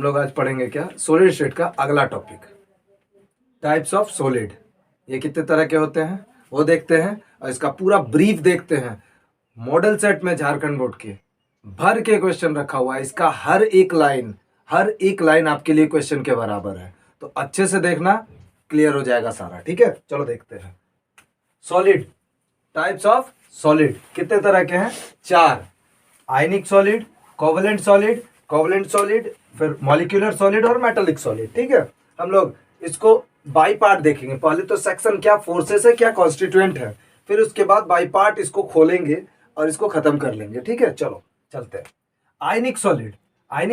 लोग आज पढ़ेंगे क्या, सॉलिड स्टेट का अगला टॉपिक, टाइप्स ऑफ सॉलिड। ये कितने तरह के होते हैं वो देखते हैं और इसका पूरा ब्रीफ देखते हैं। मॉडल सेट में झारखंड बोर्ड के भर के क्वेश्चन रखा हुआ है, इसका हर एक लाइन आपके लिए क्वेश्चन के बराबर है, तो अच्छे से देखना, क्लियर हो जाएगा सारा। ठीक है, चलो देखते हैं। सॉलिड, टाइप्स ऑफ सॉलिड कितने तरह के हैं? 4। आयनिक सॉलिड, कोवलेंट सॉलिड, फिर मॉलिक्यूलर सॉलिड और मेटालिक सॉलिड। ठीक है, हम लोग इसको बाई पार्ट देखेंगे। पहले तो सेक्शन क्या फोर्सेस है, क्या कॉन्स्टिट्यूएंट है, फिर उसके बाद बाई पार्ट इसको खोलेंगे और इसको खत्म कर लेंगे। ठीक है, चलो चलते हैं। आयनिक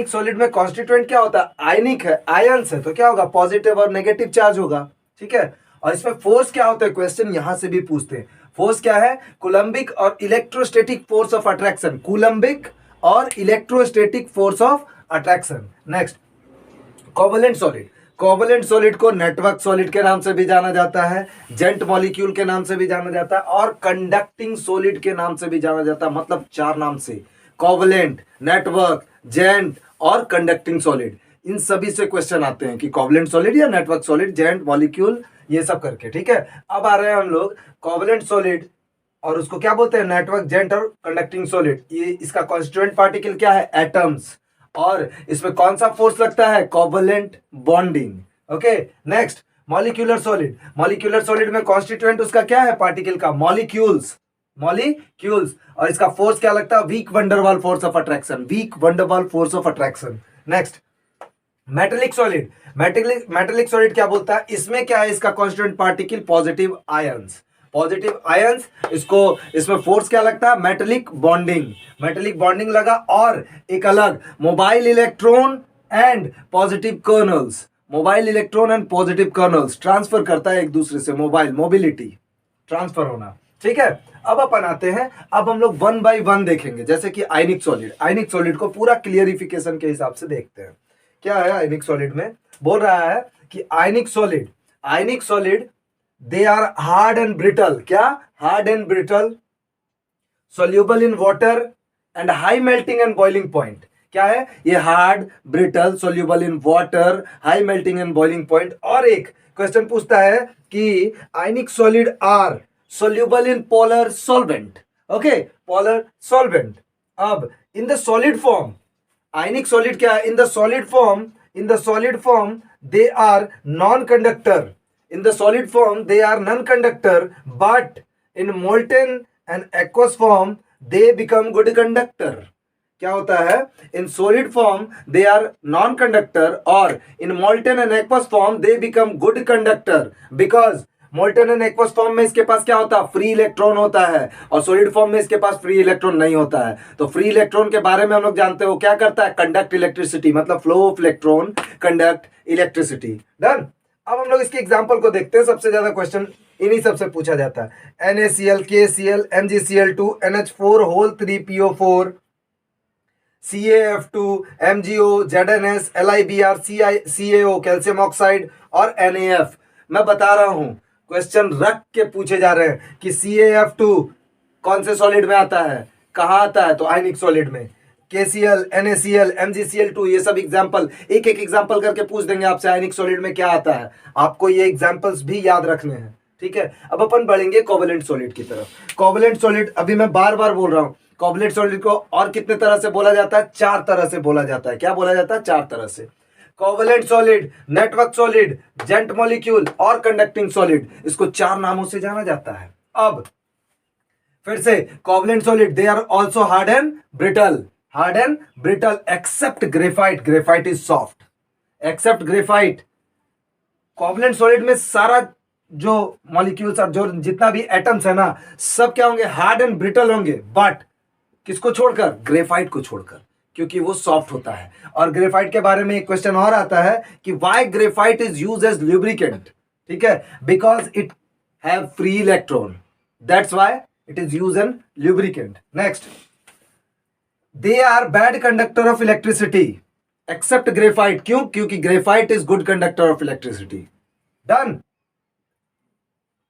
सॉलिड में कॉन्स्टिट्यूएंट क्या होता है? आयनिक है, आयंस है, तो क्या होगा? पॉजिटिव और नेगेटिव चार्ज होगा। ठीक है, और इसमें फोर्स क्या होता है? क्वेश्चन यहां से भी पूछते हैं। फोर्स क्या है? कूलम्बिक और electrostatic force of attraction. Coulombic और electrostatic force of attraction. Next, covalent solid को नेटवर्क सॉलिड के नाम से भी जाना जाता है, जेंट मॉलिक्यूल के नाम से भी जाना जाता है और कंडक्टिंग सॉलिड के नाम से भी जाना जाता है। मतलब 4 नाम से, कोवलेंट, नेटवर्क, जेंट और कंडक्टिंग सॉलिड। इन सभी से क्वेश्चन आते हैं कि कोवलेंट सॉलिड या नेटवर्क सॉलिड, जेंट मॉलिक्यूल, ये सब करके। ठीक है, अब आ रहे हैं हम लोग कोवलेंट सॉलिड और उसको क्या बोलते हैं? नेटवर्क, जेंट और कंडक्टिंग सॉलिड। ये इसका कॉन्स्टिट्यूएंट पार्टिकल क्या है? एटम्स। और इसमें कौन सा फोर्स लगता है? Covalent bonding. Okay, next, molecular solid में कॉन्स्टिट्यूएंट उसका क्या है? पार्टिकल का मॉलिक्यूल्स। और इसका फोर्स क्या लगता है? Weak van der Waals force of attraction. Next, metallic solid क्या बोलता है? इसमें क्या है? इसका कॉन्स्टिट्यूएंट पार्टिकल पॉजिटिव आयंस। इसमें फोर्स क्या लगता है? मेटेलिक बॉन्डिंग लगा। और एक अलग mobile electron and positive kernels transfer करता है एक दूसरे से। मोबिलिटी, ट्रांसफर होना। ठीक है, अब अपन आते हैं, अब हम लोग 1 बाय 1 देखेंगे। जैसे कि आयनिक सॉलिड को पूरा क्लियरिफिकेशन के हिसाब से देखते हैं। क्या है आयनिक सॉलिड में? बोल रहा है कि ionic solid they are hard and brittle. क्या? Hard and brittle, soluble in water and high melting and boiling point। क्या है ये? Hard, brittle, soluble in water, high melting and boiling point। और एक क्वेश्चन पूछता है कि ionic solid are soluble in polar solvent। Okay, polar solvent. अब in the solid form ionic solid क्या है? In the solid form they are non conductor. But in molten and aqueous form they become good conductor। क्या होता है? in solid form they are non conductor और in molten and aqueous form they become good conductor because molten and aqueous form में इसके पास क्या होता है? Free electron होता है और सॉलिड फॉर्म में इसके पास फ्री इलेक्ट्रॉन नहीं होता है। तो फ्री इलेक्ट्रॉन के बारे में हम लोग जानते हो क्या करता है? कंडक्ट इलेक्ट्रिसिटी, मतलब flow of electron, conduct electricity. Done. अब हम लोग इसके एग्जांपल को देखते हैं। सबसे ज्यादा क्वेश्चन इन्हीं सबसे पूछा जाता है। NaCl, KCl, MgCl2, NH4 whole 3PO4, CaF2, MgO, ZnS, LiBr, CaO calcium oxide और NaF। मैं बता रहा हूं, क्वेश्चन रख के पूछे जा रहे हैं कि CaF2 कौन से सॉलिड में आता है, कहां आता है? तो आयनिक सॉलिड में। KCl, NaCl, MgCl2, ये सब एग्जाम्पल, एक एग्जाम्पल करके पूछ देंगे आपसे आयनिक सॉलिड में क्या आता है। आपको ये एग्जाम्पल्स भी याद रखने हैं। ठीक है, अब अपन बढ़ेंगे कोवलेंट सॉलिड की तरफ। कोवलेंट सॉलिड, अभी मैं बार बार बोल रहा हूं, कोवलेंट सॉलिड को और कितने तरह से बोला जाता है? 4 तरह से बोला जाता है। क्या बोला जाता है? 4 तरह से। Covalent solid, network solid, giant molecule और कंडक्टिंग सॉलिड, इसको 4 नामों से जाना जाता है। अब फिर से, covalent solid they are also hard and brittle except graphite is soft. Except graphite. Covalent solid में सारा जो मॉलिक्यूल्स और जो जितना भी एटम्स है ना, सब क्या होंगे? हार्ड एंड ब्रिटल होंगे। बट किसको छोड़कर? ग्रेफाइट को छोड़कर, क्योंकि वो सॉफ्ट होता है। और ग्रेफाइट के बारे में एक क्वेश्चन और आता है कि why graphite is used as lubricant. ठीक है, because it have free electron, that's why it is used an lubricant. Next, they are bad conductor of electricity except graphite. क्यों? क्योंकि graphite is good conductor of electricity. Done.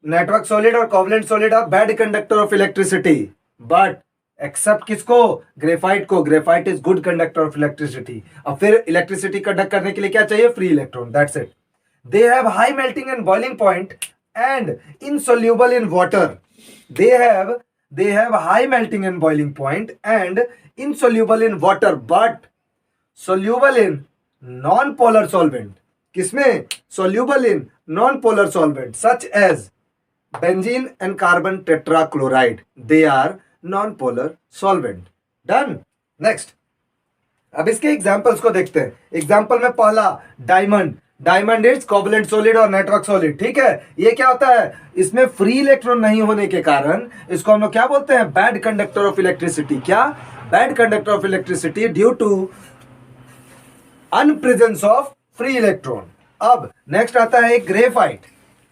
Network solid और covalent solid are bad conductor of electricity, but except किसको? Graphite को। Graphite is good conductor of electricity. अब फिर electricity conduct करने के लिए क्या चाहिए? Free electron, that's it. They have high melting and boiling point and insoluble in water. they have high melting and boiling point and insoluble in water but soluble in non-polar solvent। किसमें? soluble in non-polar solvent such as benzene and carbon tetrachloride। they are non-polar solvent। done। next, अब इसके examples को देखते हैं। Example में पहला diamond. Diamond is covalent solid और network solid, ठीक है। ये क्या होता है? इसमें फ्री इलेक्ट्रॉन नहीं होने के कारण इसको हम लोग क्या बोलते हैं? Bad conductor of electricity. क्या? Bad conductor of electricity due to unpresence of free electron. अब नेक्स्ट आता है ग्रेफाइट।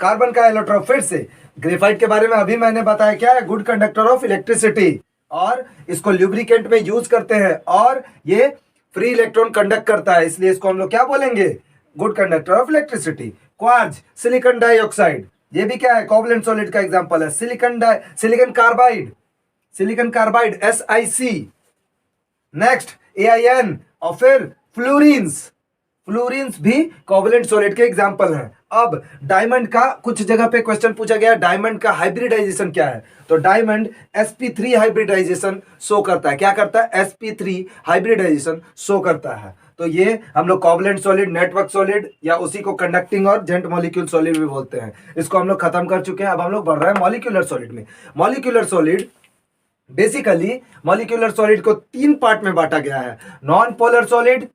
कार्बन का एलोट्रोप। फिर से ग्रेफाइट के बारे में अभी मैंने बताया, क्या है? गुड कंडक्टर ऑफ इलेक्ट्रिसिटी, और इसको ल्यूब्रिकेंट में यूज करते हैं और ये फ्री इलेक्ट्रॉन कंडक्ट करता है, इसलिए इसको हम लोग क्या बोलेंगे? Good conductor of electricity. Quartz, silicon dioxide, ये भी क्या है? कोवलेंट सॉलिड का एग्जांपल है। Silicon carbide, SiC। Next AiN, और फिर फ्लोरीन्स भी कोवलेंट सॉलिड के एग्जांपल हैं। अब डायमंड का कुछ जगह पे क्वेश्चन पूछा गया, डायमंड का हाइब्रिडाइजेशन क्या है? तो डायमंड sp3 हाइब्रिडाइजेशन शो करता है। क्या करता है? sp3 हाइब्रिडाइजेशन शो करता है। तो ये हम लोग कोवलेंट सॉलिड, नेटवर्क सॉलिड, या उसी को कंडक्टिंग और जेंट मॉलिक्यूल सॉलिड भी बोलते हैं। इसको हम लोग खत्म कर चुके हैं। अब हम लोग बढ़ रहे हैं मॉलिक्यूलर सॉलिड में। Molecular solid, basically molecular solid को 3 पार्ट में बांटा गया है: non polar solid,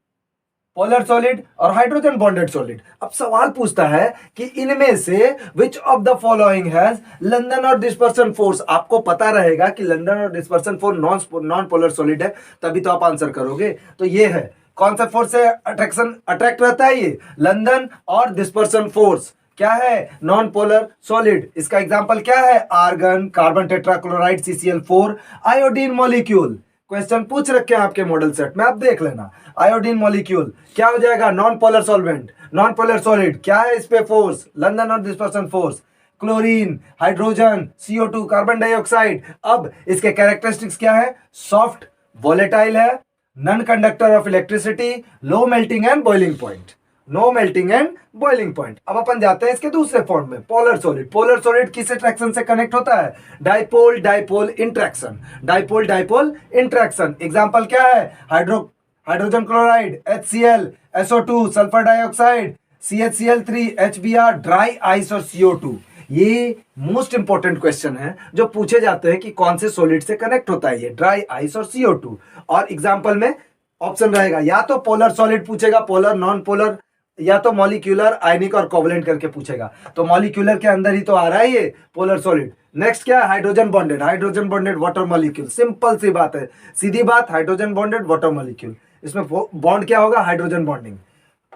polar solid और हाइड्रोजन बॉन्डेड सॉलिड। अब सवाल पूछता है कि इनमें से विच of the following has London और डिस्पर्सन फोर्स। आपको पता रहेगा कि लंदन और dispersion force non polar solid है, तभी तो आप आंसर करोगे। तो ये है, कौन सा फोर्स से अट्रैक्ट रहता है? ये लंदन और डिस्पर्सन फोर्स। क्या है? Non polar solid. इसका एग्जांपल क्या है? Argon, carbon tetrachloride, CCl4, iodine molecule. Question पूछ रखे हैं आपके मॉडल सेट में, आप देख लेना। आयोडीन मॉलिक्यूल क्या हो जाएगा? Non polar solvent. Non polar solid क्या है? इस पे फोर्स, लंदन और dispersion force. Chlorine, hydrogen, CO2, carbon dioxide. अब इसके कैरेक्टरिस्टिक्स क्या है? सॉफ्ट, वोलेटाइल है, non conductor of electricity, low melting and boiling point. No melting and boiling point. अब अपन जाते हैं इसके दूसरे फॉर्म में, पोलर सॉलिड। पोलर सॉलिड किस अट्रैक्शन से कनेक्ट होता है? Dipole dipole interaction. Dipole dipole interaction. Example क्या है? Hydrogen chloride, HCl, SO2, sulphur dioxide, CHCl3, HBr, dry ice और CO2। ये मोस्ट इंपॉर्टेंट क्वेश्चन है जो पूछे जाते हैं कि कौन से सॉलिड से कनेक्ट होता है ये ड्राई आइस और CO2। और एग्जांपल में ऑप्शन रहेगा, या तो पोलर सॉलिड पूछेगा, पोलर, नॉन पोलर, या तो मॉलिक्यूलर, आयनिक और कोवलेंट करके पूछेगा। तो मॉलिक्यूलर के अंदर ही तो आ रहा है ये पोलर सॉलिड। नेक्स्ट क्या है? Hydrogen bonded. Hydrogen bonded water molecule. Simple सी बात है, सीधी बात, हाइड्रोजन बॉन्डेड वाटर मॉलिक्यूल। इसमें बॉन्ड क्या होगा? Hydrogen bonding.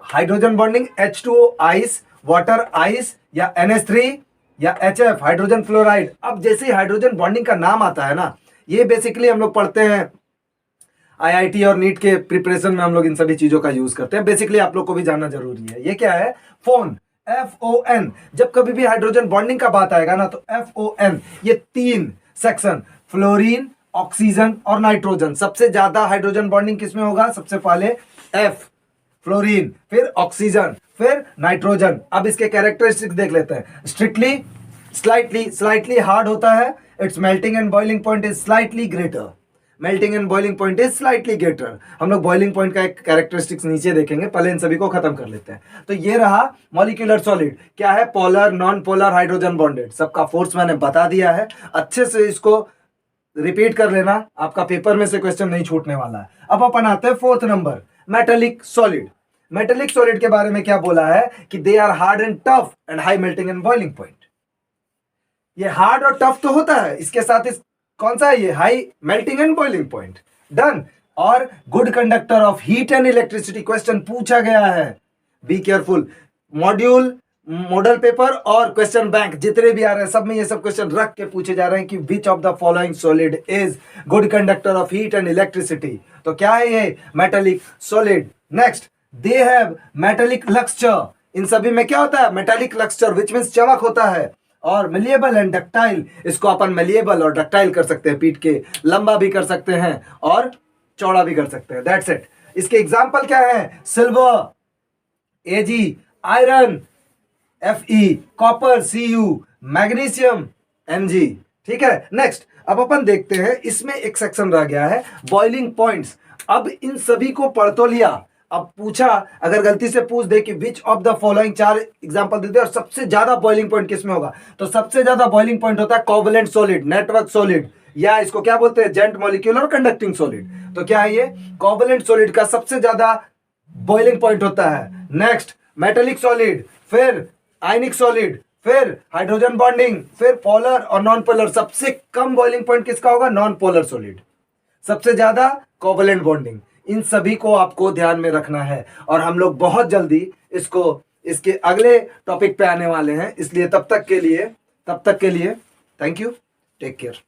Hydrogen bonding H2O ice, water ice, या NH3 या HF हाइड्रोजन फ्लोराइड। अब जैसे ही हाइड्रोजन बॉन्डिंग का नाम आता है ना, ये बेसिकली हम लोग पढ़ते हैं IIT और नीट के प्रिपरेशन में, हम लोग इन सभी चीजों का यूज करते हैं। बेसिकली आप लोग को भी जानना जरूरी है। ये क्या है? Phone, FON। जब कभी भी हाइड्रोजन बॉन्डिंग का बात आएगा ना, तो FON, ये 3 सेक्शन, फ्लोरीन, ऑक्सीजन और नाइट्रोजन। सबसे ज्यादा हाइड्रोजन बॉन्डिंग किसमें होगा? सबसे पहले F, फ्लोरीन, फिर ऑक्सीजन, फिर नाइट्रोजन। अब इसके कैरेक्टरिस्टिक्स देख लेते हैं। स्ट्रिक्टली स्लाइटली हार्ड होता है। It's melting and boiling point is slightly greater. Melting and boiling point is slightly greater. हम लोग बॉइलिंग पॉइंट का एक कैरेक्टरिस्टिक्स नीचे देखेंगे, पहले इन सभी को खत्म कर लेते हैं। तो ये रहा मॉलिक्यूलर सॉलिड। क्या है? Polar, non polar, hydrogen bonded. सबका फोर्स मैंने बता दिया है, अच्छे से इसको रिपीट कर लेना, आपका पेपर में से क्वेश्चन नहीं छूटने वाला है। अब अपन आते हैं 4th number, metallic solid. Metallic solid के बारे में क्या बोला है? कि दे are hard and tough and high melting and boiling point. ये हार्ड और टफ तो होता है, इसके साथ इस कौन सा है? ये high melting and boiling point. Done. और good conductor of heat and electricity. Question पूछा गया है, बी केयरफुल। मॉडल पेपर और क्वेश्चन बैंक जितने भी आ रहे हैं, सब में ये सब क्वेश्चन रख के पूछे जा रहे हैं कि which of the following solid is good conductor of heat and electricity. तो क्या है ये? Metallic solid. Next, they have metallic lustre. इन सभी में क्या होता है? मेटेलिक लक्सचर, विच मीन्स चमक होता है। और मलिएबल एंड डक्टाइल, इसको अपन मलिएबल और डक्टाइल कर सकते हैं, पीट के लंबा भी कर सकते हैं और चौड़ा भी कर सकते हैं। That's it. इसके एग्जाम्पल क्या है? Silver Ag, iron Fe, copper Cu, magnesium Mg। ठीक है, नेक्स्ट अब अपन देखते हैं, इसमें एक सेक्शन रह गया है बॉइलिंग पॉइंट्स। अब इन सभी को पढ़ तो लिया, अब पूछा अगर गलती से पूछ दे कि which of the following, 4 example देते और सबसे ज्यादा बॉइलिंग पॉइंट किसमें होगा, तो सबसे ज्यादा बॉइलिंग पॉइंट होता है कोवलेंट सॉलिड, नेटवर्क सॉलिड, या इसको क्या बोलते हैं, जेंट मॉलिक्यूलर कंडक्टिंग सॉलिड। तो क्या है ये, कोवलेंट सॉलिड का सबसे ज्यादा बॉइलिंग पॉइंट होता है। नेक्स्ट मेटेलिक सॉलिड, फिर आयनिक सॉलिड, फिर हाइड्रोजन बॉन्डिंग, फिर पोलर और नॉन पोलर। सबसे कम बॉइलिंग पॉइंट किसका होगा, नॉन पोलर सॉलिड, सबसे ज्यादा कोवलेंट बॉन्डिंग। इन सभी को आपको ध्यान में रखना है और हम लोग बहुत जल्दी इसके अगले टॉपिक पे आने वाले हैं, इसलिए तब तक के लिए थैंक यू, टेक केयर।